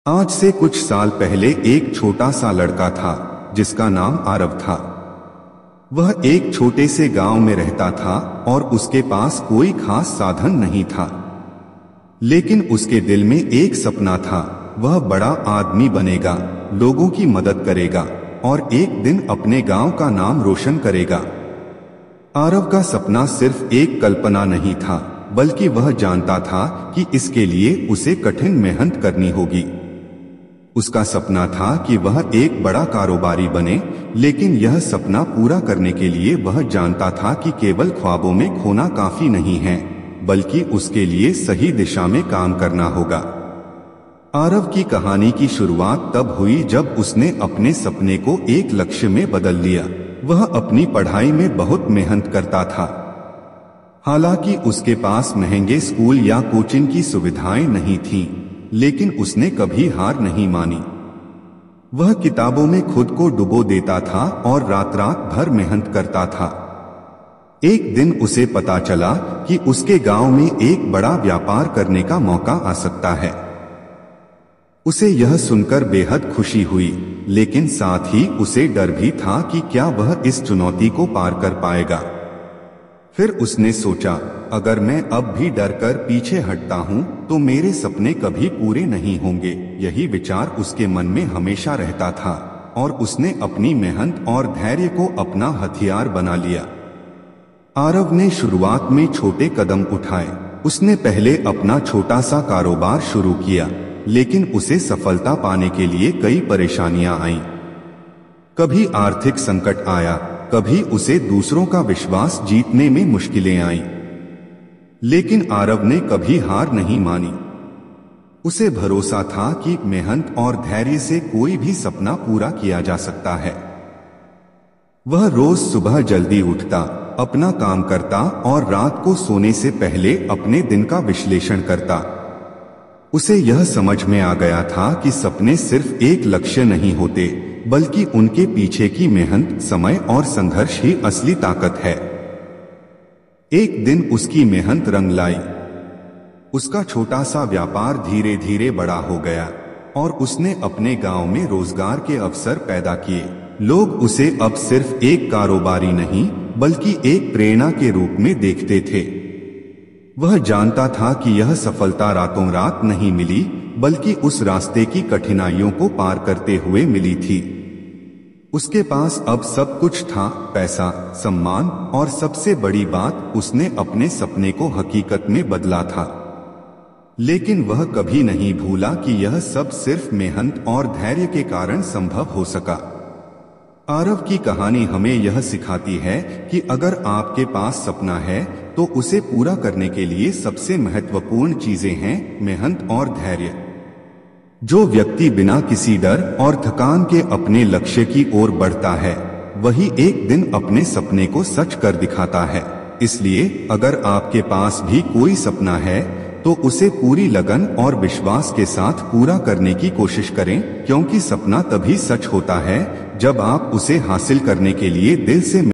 आज से कुछ साल पहले एक छोटा सा लड़का था जिसका नाम आरव था। वह एक छोटे से गांव में रहता था और उसके पास कोई खास साधन नहीं था। लेकिन उसके दिल में एक सपना था। वह बड़ा आदमी बनेगा, लोगों की मदद करेगा और एक दिन अपने गांव का नाम रोशन करेगा। आरव का सपना सिर्फ एक कल्पना नहीं था, बल्कि वह जानता था कि इसके लिए उसे कठिन मेहनत करनी होगी। उसका सपना था कि वह एक बड़ा कारोबारी बने, लेकिन यह सपना पूरा करने के लिए वह जानता था कि केवल ख्वाबों में खोना काफी नहीं है, बल्कि उसके लिए सही दिशा में काम करना होगा। आरव की कहानी की शुरुआत तब हुई जब उसने अपने सपने को एक लक्ष्य में बदल लिया। वह अपनी पढ़ाई में बहुत मेहनत करता था। हालांकि उसके पास महंगे स्कूल या कोचिंग की सुविधाएं नहीं थीं, लेकिन उसने कभी हार नहीं मानी। वह किताबों में खुद को डुबो देता था और रात रात भर मेहनत करता था। एक दिन उसे पता चला कि उसके गांव में एक बड़ा व्यापार करने का मौका आ सकता है। उसे यह सुनकर बेहद खुशी हुई, लेकिन साथ ही उसे डर भी था कि क्या वह इस चुनौती को पार कर पाएगा। फिर उसने सोचा, अगर मैं अब भी डरकर पीछे हटता हूं तो मेरे सपने कभी पूरे नहीं होंगे। यही विचार उसके मन में हमेशा रहता था और उसने अपनी मेहनत और धैर्य को अपना हथियार बना लिया। आरव ने शुरुआत में छोटे कदम उठाए। उसने पहले अपना छोटा सा कारोबार शुरू किया, लेकिन उसे सफलता पाने के लिए कई परेशानियां आईं। कभी आर्थिक संकट आया, कभी उसे दूसरों का विश्वास जीतने में मुश्किलें आईं। लेकिन आरव ने कभी हार नहीं मानी। उसे भरोसा था कि मेहनत और धैर्य से कोई भी सपना पूरा किया जा सकता है। वह रोज सुबह जल्दी उठता, अपना काम करता और रात को सोने से पहले अपने दिन का विश्लेषण करता। उसे यह समझ में आ गया था कि सपने सिर्फ एक लक्ष्य नहीं होते, बल्कि उनके पीछे की मेहनत, समय और संघर्ष ही असली ताकत है। एक दिन उसकी मेहनत रंग लाई। उसका छोटा सा व्यापार धीरे धीरे बड़ा हो गया और उसने अपने गांव में रोजगार के अवसर पैदा किए। लोग उसे अब सिर्फ एक कारोबारी नहीं, बल्कि एक प्रेरणा के रूप में देखते थे। वह जानता था कि यह सफलता रातों रात नहीं मिली, बल्कि उस रास्ते की कठिनाइयों को पार करते हुए मिली थी। उसके पास अब सब कुछ था, पैसा, सम्मान और सबसे बड़ी बात, उसने अपने सपने को हकीकत में बदला था। लेकिन वह कभी नहीं भूला कि यह सब सिर्फ मेहनत और धैर्य के कारण संभव हो सका। आरव की कहानी हमें यह सिखाती है कि अगर आपके पास सपना है तो उसे पूरा करने के लिए सबसे महत्वपूर्ण चीजें हैं मेहनत और धैर्य। जो व्यक्ति बिना किसी डर और थकान के अपने लक्ष्य की ओर बढ़ता है, वही एक दिन अपने सपने को सच कर दिखाता है। इसलिए अगर आपके पास भी कोई सपना है तो उसे पूरी लगन और विश्वास के साथ पूरा करने की कोशिश करें, क्योंकि सपना तभी सच होता है जब आप उसे हासिल करने के लिए दिल से